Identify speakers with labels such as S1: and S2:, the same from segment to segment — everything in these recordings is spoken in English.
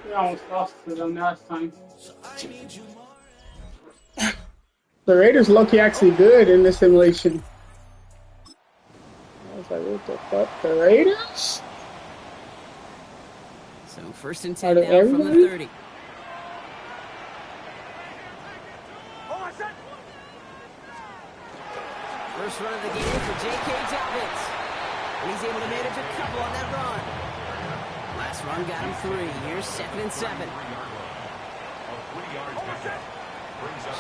S1: We almost lost to them last time. The Raiders look actually good in this simulation. I was like, what the fuck? The Raiders?
S2: So 1st and 10 now from the 30. First run of the game for J.K. Dobbins. And he's able to manage a couple on that run. Last run got him 3. Here's 2nd and 7.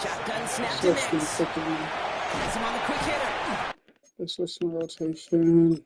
S2: Shotgun snap to Nix. Has him on the quick hitter.
S1: This was some rotation.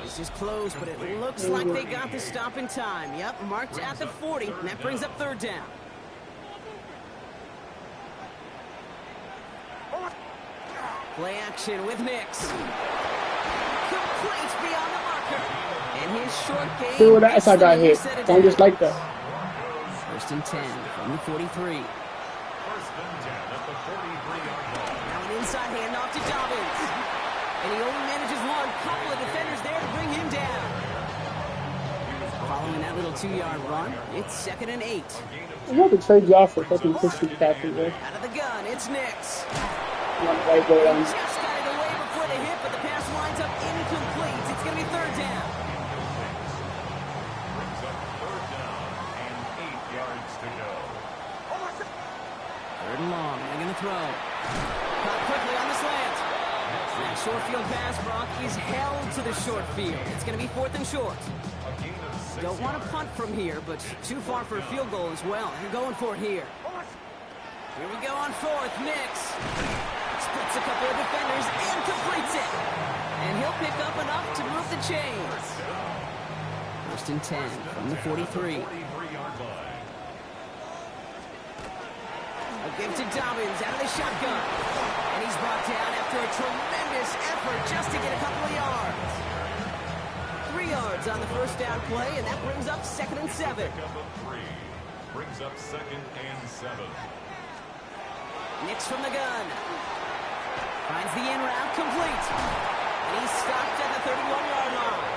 S2: This is close, but it looks like they got the stop in time. Yep, marked at the 40, and that brings up 3rd down. Play action with Nix. Complete beyond the marker. And his short game.
S1: See what else I got hit. Don't just like that.
S2: 1st and 10 from the 43. Now an inside handoff to Dobbins. And he only manages one. Couple of defenders there to bring him down. Following that little 2-yard run, it's 2nd and 8.
S1: I'm going to trade you off for fucking Christian McCaffrey there.
S2: Out of the gun, it's Nix.
S1: Right there,
S2: just got it away before the hit, but the pass winds up incomplete. It's going to be 3rd down.
S3: Brings up 3rd down and 8 yards to go.
S2: 3rd and long. They're going to throw. Caught quickly on the slant. That short field pass, Brock, is held to the short field. It's going to be 4th and short. Don't want to punt from here, but too far for a field goal as well. You're going for it here. Here we go on 4th. Nix splits a couple of defenders and completes it. And he'll pick up enough to move the chains. 1st and 10 from the 43. A give to Dobbins out of the shotgun. And he's brought down after a tremendous effort just to get a couple of yards. 3 yards on the 1st down play, and that brings up 2nd and 7.
S3: Brings up 2nd and 7.
S2: Nix from the gun. Finds the in route complete. And he's stopped at the 31-yard line.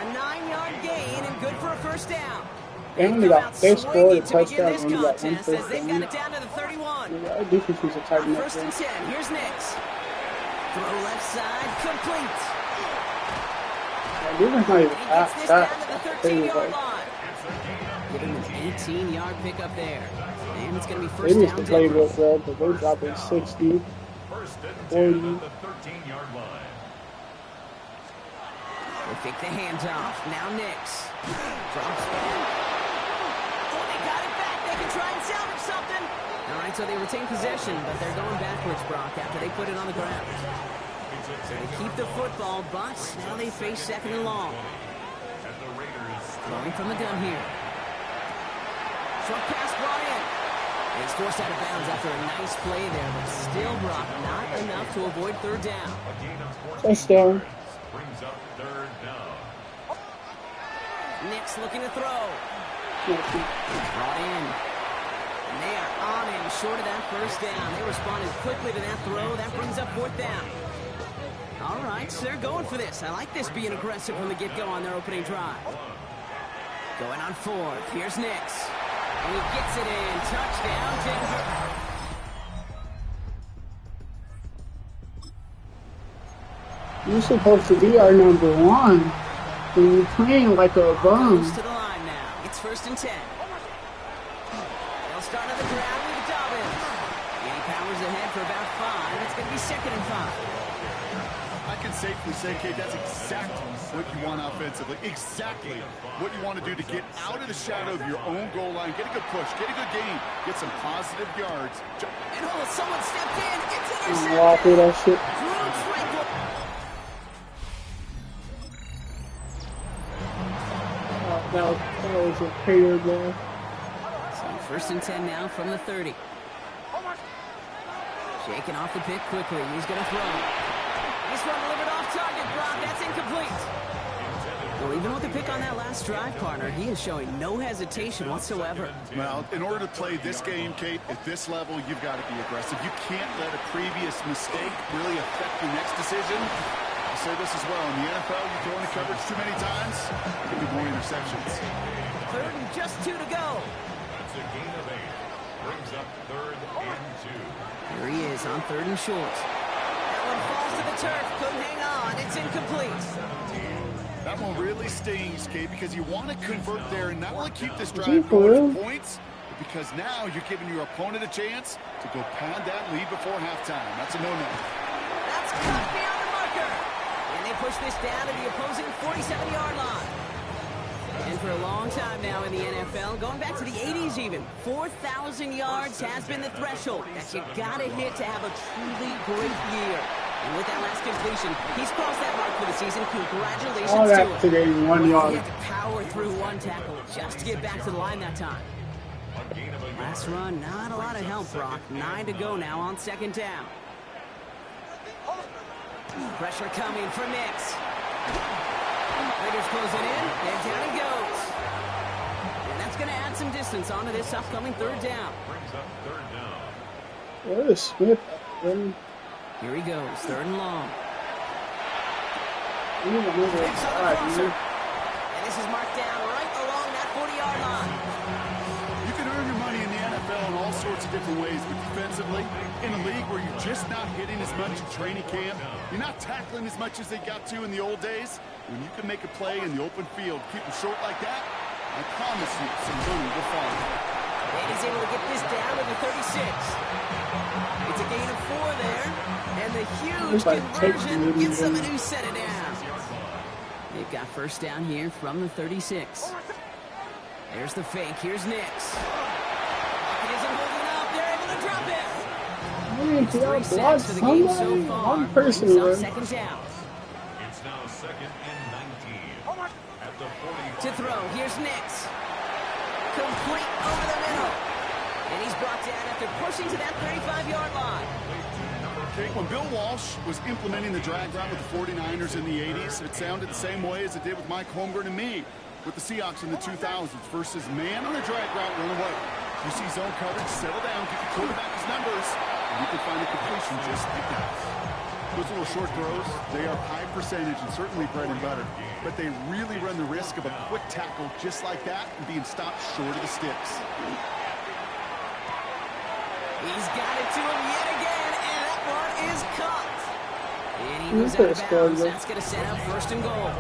S2: A 9-yard gain and good for a 1st down.
S1: They scored a touchdown
S2: on that contest as they've got it down to the 31.
S1: Yeah, defense was a tight end.
S2: 1st and 10. Here's Nix. Throw left side, complete.
S1: Defense not even
S2: down to the 13-yard line. Give him an 18-yard pickup there. And it's going to be 1st down.
S1: They used to play real well, but they dropped it 60, 40.
S2: We'll take the handoff. Now Nix. Drops back. Oh, they got it back. They can try and salvage something. All right, so they retain possession, but they're going backwards, Brock, after they put it on the ground. So they keep the football, but now they face 2nd and long. Throwing from the gun here. Short pass brought in. He's forced out of bounds after a nice play there, but still, Brock, not enough to avoid 3rd down.
S1: Touchdown.
S3: Brings up 3rd down.
S2: Nix looking to throw. Brought in. And they are on him short of that 1st down. They responded quickly to that throw. That brings up 4th down. All right, so they're going for this. I like this being aggressive from the get-go on their opening drive. Going on 4th. Here's Nix. And he gets it in. Touchdown, Denver.
S1: You're supposed to be our number 1. And you're playing like a bum.
S2: Goes to the line now. It's 1st and 10. They'll start on the ground with Dobbins. And he powers ahead for about 5. It's going to be 2nd and 5.
S3: I can
S4: safely say, Kate, that's exactly what you want offensively. Exactly what you want to do to get out of the shadow of your own goal line, get a good push, get a good gain, get some positive yards.
S2: And someone stepped in. It's
S1: Walk through
S2: intercepted.
S1: that shit.
S2: Drew Tranquil.
S1: That was a hater, man.
S2: So first and 10 now from the 30. Shaking off the pick quickly. He's going to throw. This one delivered off target, Brock. That's incomplete. Well, even with the pick on that last drive, partner, he is showing no hesitation whatsoever.
S4: Well, in order to play this game, Kate, at this level, you've got to be aggressive. You can't let a previous mistake really affect your next decision. I'll say this as well. In the NFL, you throw in the coverage too many times, there could be more interceptions.
S2: Third and just 2 to go.
S3: That's a gain of 8. Brings up 3rd and 2.
S2: Here he is on 3rd and short. That one falls to the turf. Couldn't hang on. It's incomplete.
S4: That one really stings, Kate, because you want to convert there and not only keep this drive going for points, but because now you're giving your opponent a chance to go pad that lead before halftime. That's a no-no.
S2: That's cut beyond the marker. And they push this down to the opposing 47-yard line. And for a long time now in the NFL, going back to the 80s even, 4,000 yards has been the threshold that you gotta hit to have a truly great year. And with that last completion, he's crossed that mark for the season. Congratulations
S1: All that
S2: to him.
S1: today, 1 yard.
S2: He had to power through one tackle just to get back to the line that time. Last run, not a lot of help, Brock. 9 to go now on 2nd down. Pressure coming for Nix. Raiders closing in, and down he goes. And that's going to add some distance onto this upcoming 3rd down.
S3: Brings up 3rd down.
S1: Where is Smith?
S2: Here he goes, 3rd and long.
S1: He's on the
S2: Picks on the
S1: side,
S2: crosser.
S1: man.
S2: And this is marked down right along that 40-yard line.
S4: You can earn your money in the NFL in all sorts of different ways, but defensively, in a league where you're just not hitting as much in training camp, you're not tackling as much as they got to in the old days, when you can make a play in the open field, keep them short like that, I promise you some money will follow.
S2: And he's able to get this down to the 36. It's a gain of 4 there, and the huge conversion gets them to set it down. They've got first down here from the 36. There's the fake. Here's Nix. It isn't holding up. They're able to drop it.
S1: Hey, can y'all
S2: 3 sacks
S1: block
S2: for the game so
S1: somebody?
S2: far.
S1: One person,
S2: Brings up
S1: man.
S2: 2nd down.
S3: It's now 2nd and 19. At the 40.
S2: To throw. Here's Nix. Complete over the middle. And he's brought down after pushing to that 35-yard line.
S4: Okay, when Bill Walsh was implementing the drag route with the 49ers in the 80s, it sounded the same way as it did with Mike Holmgren and me with the Seahawks in the 2000s versus man on the drag route, run away. You see zone coverage, settle down, get the quarterback his numbers, and you can find a completion just like that. Those little short throws, they are high percentage and certainly bread and butter, but they really run the risk of a quick tackle just like that and being stopped short of the sticks.
S2: He's got it to him yet again, and that one is caught. And he
S1: You
S2: goes
S1: could
S2: out of
S1: have scored,
S2: bounds.
S1: though.
S2: That's going to set up 1st and goal.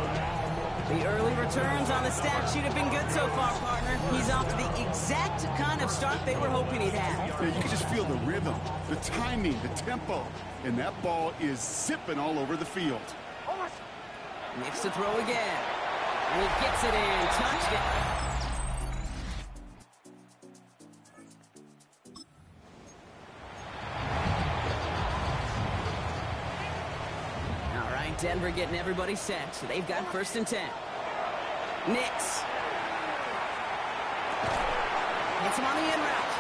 S2: The early returns on the stat sheet have been good so far, partner. He's off to the exact kind of start they were hoping he'd have.
S4: Yeah, you can just feel the rhythm, the timing, the tempo, and that ball is zipping all over the field.
S2: Nix to throw again. And he gets it in. Touchdown. Denver getting everybody set. So they've got 1st and 10. Nix. Gets him on the in route.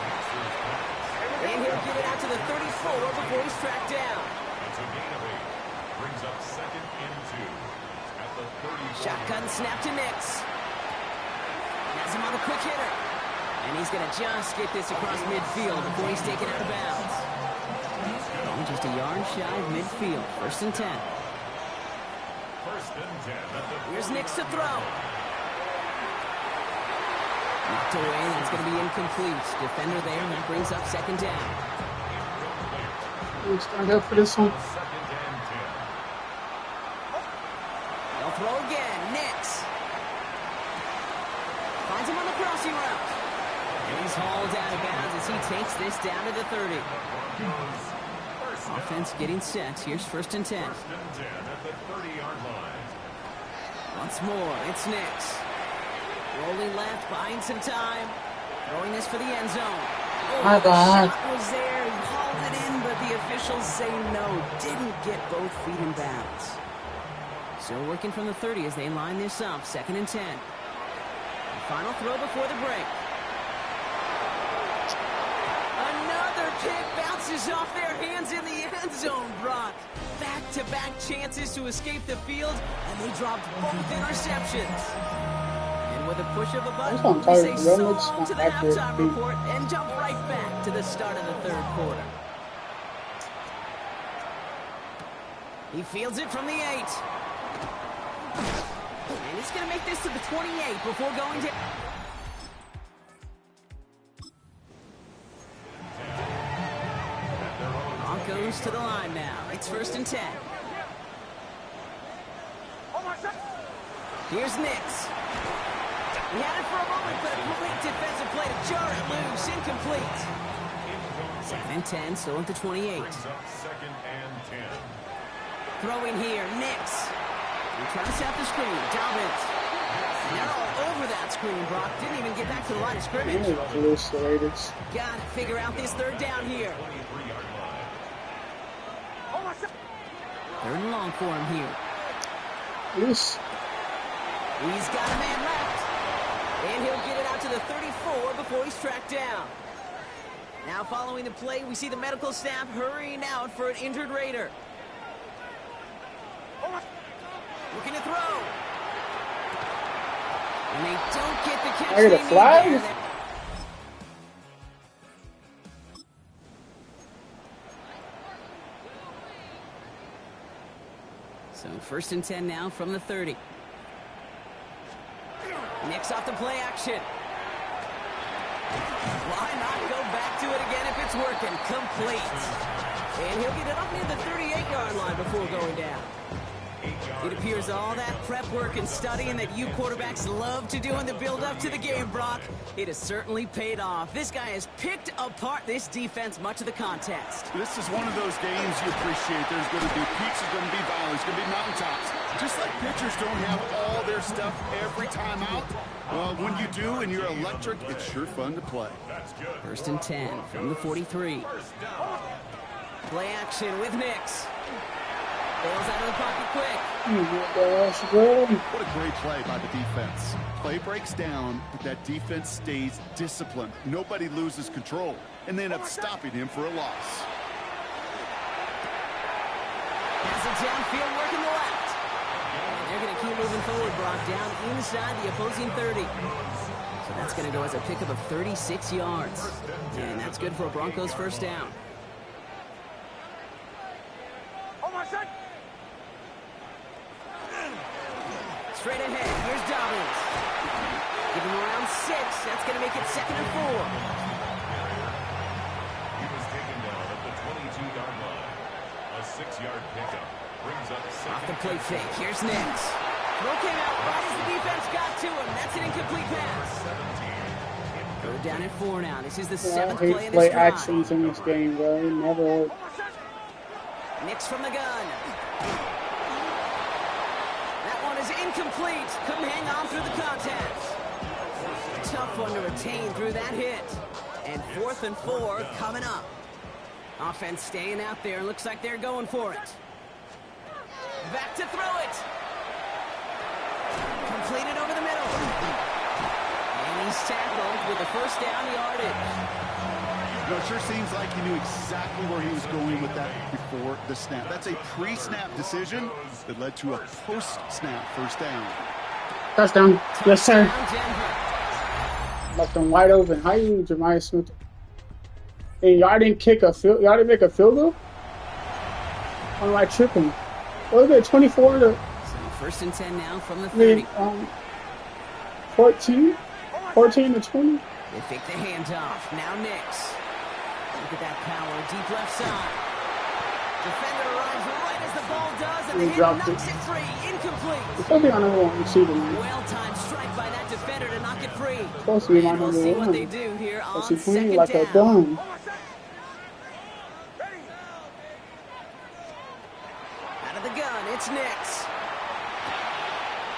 S2: And he'll get it out to the 34 before he's tracked down.
S3: It's a gain of 8. Brings up 2nd and 2. At the 34.
S2: Shotgun snap to Nix. Has him on the quick hitter. And he's going to just get this across midfield before he's taken out of bounds. Only just a yard shy of midfield. 1st and 10.
S3: 1st and 10 at the
S2: Here's Nix to throw. Knocked away. That's going to be incomplete. Defender there, and that brings up 2nd down.
S1: We'll start up for this one.
S3: 2nd and 10.
S2: They'll throw again. Nix. Finds him on the crossing route. And he's hauled out of bounds as he takes this down to the 30. Offense getting set. Here's 1st and 10.
S3: First and 10 at the 30-yard line.
S2: Once more, it's Nix. Rolling left, buying some time. Throwing this for the end zone. Oh,
S1: My
S2: the
S1: God.
S2: shot was there. He hauled it in, but the officials say no. Didn't get both feet in bounds. Still working from the 30 as they line this up. 2nd and 10. Final throw before the break. Another kick bounces off their hands in the end zone, Brock. Back-to-back chances to escape the field, and they dropped both interceptions. And with a push of a button, we say so long to the halftime report and jump right back to the start of the 3rd quarter. He fields it from the 8. And he's going to make this to the 28 before going to... Broncos to the line now. It's 1st and 10. Here's Nix. He had it for a moment, but a great defensive play to jar it loose. Incomplete. 2nd and 10, still at the 28.
S3: Brings up 2nd and 10.
S2: Throwing here, Nix. He trying to set the screen. Dobbins. And they're all over that screen, Brock. Didn't even get back to the line of scrimmage. Got to figure out this 3rd down here.
S3: 23-yard line.
S2: 3rd and long for him here.
S1: Yes.
S2: He's got a man left. And he'll get it out to the 34 before he's tracked down. Now following the play, we see the medical staff hurrying out for an injured Raider. Looking to throw. And they don't get the catch.
S1: I get a flag?
S2: So 1st and 10 now from the 30. Nix off the play action. Why not go back to it again if it's working? Complete. And he'll get it up near the 38-yard line before going down. It appears all that prep work and studying that you quarterbacks love to do in the build-up to the game, Brock, it has certainly paid off. This guy has picked apart this defense much of the contest.
S4: This is one of those games you appreciate. There's going to be peaks, there's going to be valleys, there's going to be mountaintops. Just like pitchers don't have all their stuff every time out, well, when you do and you're electric, it's sure fun to play.
S2: 1st and 10 from the 43. Play action with Nix. Bails out of the pocket quick.
S4: What a great play by the defense. Play breaks down, but that defense stays disciplined. Nobody loses control, and they end up stopping him for a loss.
S2: Has it downfield, working the left. And they're going to keep moving forward, Brock, down inside the opposing 30. So that's going to go as a pickup of 36 yards. And that's good for a Broncos 1st down. Straight ahead, here's Dobbins. Give him around 6. That's going to make it 2nd and 4.
S3: He was taken down at the 22-yard line. A 6-yard pickup brings up 2nd.
S2: Off the play fake, here's Nix. Throw came out right as the defense got to him. That's an incomplete pass.
S3: 17.
S2: Go down at 4 now. This is the 7th
S1: I
S2: play in
S1: hate
S2: this
S1: play
S2: drive.
S1: actions in this game, bro. Never.
S2: Nix from the gun. That one is incomplete. Couldn't hang on through the contact. Tough one to retain through that hit. And 4th and 4 coming up. Offense staying out there. Looks like they're going for it. Back to throw it. Completed over the middle. And he's tackled with the 1st down yardage.
S4: You know, it sure seems like he knew exactly where he was going with that before the snap. That's a pre-snap decision that led to a post-snap 1st down.
S1: Touchdown. Yes, sir.
S2: Denver.
S1: Left them wide open. How you, Jemiah Smith? Hey, y'all didn't kick a field. Y'all didn't make a field goal? Why am I tripping? What is it? 24 to.
S2: So 1st and 10 now from the 30.
S1: 14 to 20.
S2: They fake the handoff. Now Nix. Look at that power. Deep left side. Defender arrives right as the ball does, and the hit knocks it free. Incomplete.
S1: It's supposed to be my number 1 receiver, man.
S2: Well-timed strike by that defender to knock it free.
S1: It's supposed to be my
S2: And we'll
S1: number
S2: see
S1: 1.
S2: what they do here on
S1: But she
S2: 2nd
S1: playing like a
S2: down.
S1: bum.
S2: It's Nix.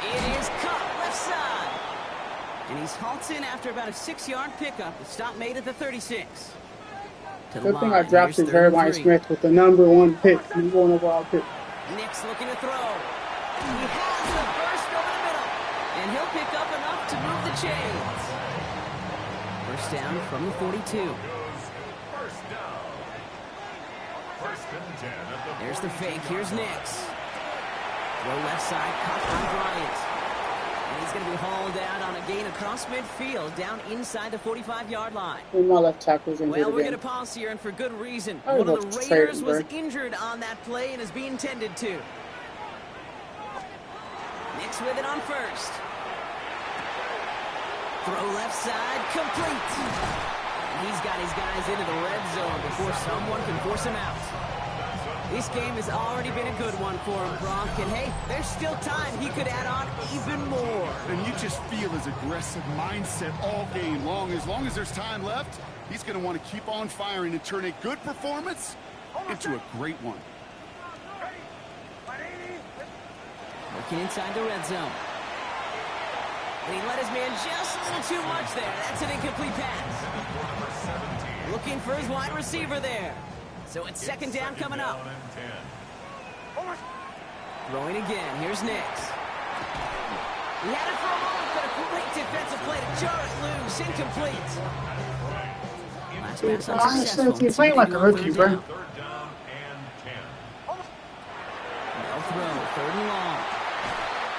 S2: It is caught left side. And he's halted after about a 6-yard pickup. The stop made at the 36. To the
S1: Good thing I
S2: line.
S1: drafted
S2: Here's
S1: Jeremiah
S2: 3.
S1: Smith with the #1 pick, #1 overall pick.
S2: Nix looking to throw. He has the first over the middle. And he'll pick up enough to move the chains. First down from the 42.
S3: First down. First and 10 at the
S2: There's the
S3: 42
S2: fake. Here's
S3: yard line.
S2: Nix. Throw left side, caught by Bryant. And he's going to be hauled out on a gain across midfield, down inside the 45-yard line.
S1: And my left tackle's injured
S2: Well, we're
S1: again.
S2: going to pause here, and for good reason.
S1: I
S2: One of
S1: hope
S2: the
S1: it's
S2: Raiders
S1: safe,
S2: was
S1: bro.
S2: injured on that play and is being tended to. Nix with it on first. Throw left side, complete. And he's got his guys into the red zone before someone can force him out. This game has already been a good one for him, Brock. And hey, there's still time. He could add on even more.
S4: And you just feel his aggressive mindset all game long. As long as there's time left, he's going to want to keep on firing and turn a good performance into a great one.
S2: Working inside the red zone. And he let his man just a little too much there. That's an incomplete pass. Looking for his wide receiver there. So it's second down coming up. Throwing again. Here's Nix. He had it for a moment, but a great defensive play to jar it loose. Incomplete. Last pass unsuccessful.
S1: He's playing like a rookie, bro.
S3: Third down and 10.
S2: No throw. Third and long.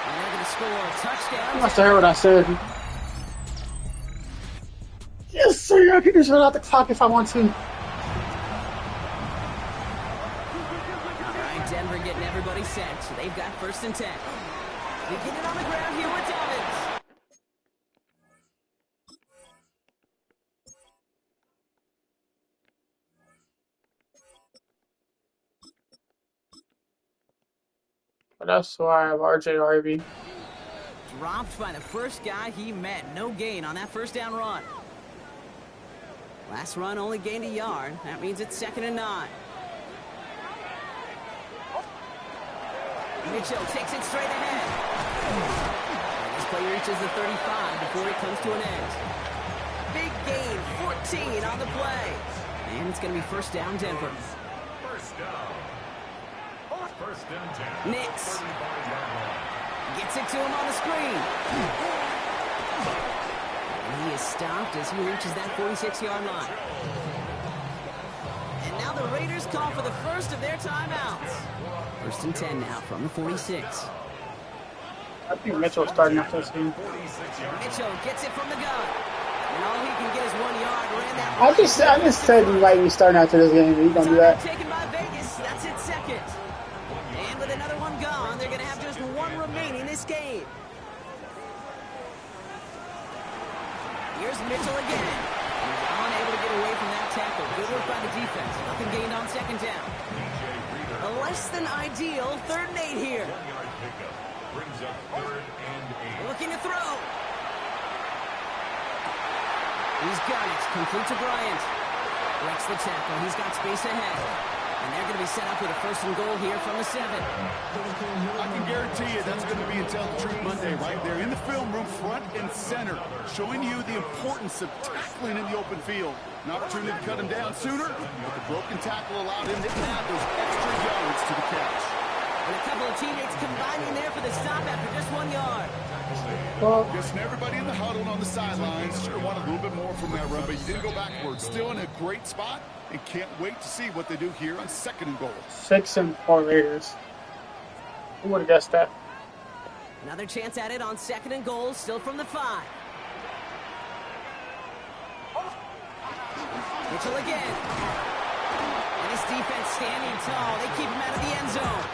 S2: And they're going to score a touchdown.
S1: You must have heard what I said. Yes, sir. I can just run out the clock if I want to.
S2: Denver getting everybody set, so they've got first and 10. We get it on the ground here with Dobbins.
S1: But that's why I have RJ Harvey.
S2: Dropped by the first guy he met. No gain on that first down run. Last run only gained a yard. That means it's second and 9. Mitchell takes it straight ahead. And this play reaches the 35 before it comes to an end. Big gain, 14 on the play. And it's going to be first down, Denver.
S3: First down. First and 10.
S2: Nix
S3: 35-yard line.
S2: gets it to him on the screen. And he is stopped as he reaches that 46-yard line. And now the Raiders call for the first of their timeouts. First and 10 now from the 46.
S1: I think Mitchell's starting after this game.
S2: Mitchell gets it from the gun. And all he can get is 1 yard. Ran that
S1: I just said he might be starting after this game. He's gonna do that.
S2: taken by Vegas. That's its second. And with another one gone, they're going to have just one remaining this game. Here's Mitchell again. He's unable to get away from that tackle. Good work by the defense. Nothing gained on second down. A less than ideal 3rd and 8 here.
S3: 1-yard pickup brings up 3rd and 8.
S2: Looking to throw. He's got it. Complete to Bryant. Breaks the tackle. He's got space ahead. And they're going to be set up with a 1st and goal here from the 7.
S4: I can guarantee you that's going to be Tell the Truth Monday right there in the film room, front and center, showing you the importance of tackling in the open field. An opportunity to cut him down sooner, but the broken tackle allowed him to add those extra yards to the catch.
S2: And a couple of teammates combining there for the stop after just 1 yard.
S1: Well,
S4: Guessing everybody in the huddle on the sidelines sure want a little bit more from that run, but you didn't go backwards. Still in a great spot, and can't wait to see what they do here on 2nd and goal.
S1: 6 and 4 Raiders. Who would have guessed that?
S2: Another chance at it on 2nd and goal, still from the 5. Mitchell again. And his defense standing tall. They keep him out of the end zone.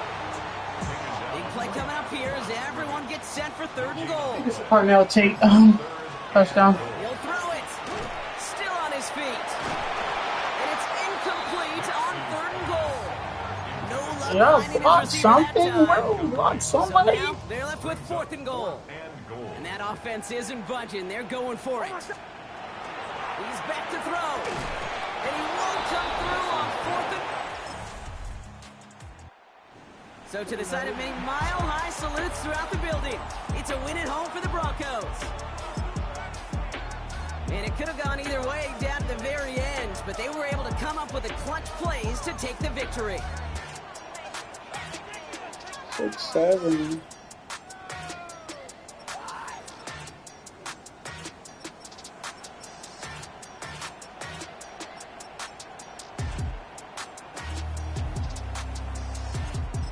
S2: Big play coming up here as everyone gets set for 3rd and goal.
S1: This is Parnell Tate. Touchdown.
S2: He'll throw it. Still on his feet. And it's incomplete on 3rd and goal. No luck
S1: Yeah,
S2: finding his
S1: block
S2: receiver
S1: something.
S2: that time.
S1: Well, block
S2: So
S1: somebody.
S2: now they're left with 4th and goal. And that offense isn't budging. They're going for it. He's back to throw. And he won't come through on 4th and... So to the side of many mile-high salutes throughout the building, it's a win at home for the Broncos. And it could have gone either way down to the very end, but they were able to come up with the clutch plays to take the victory.
S1: 6-7.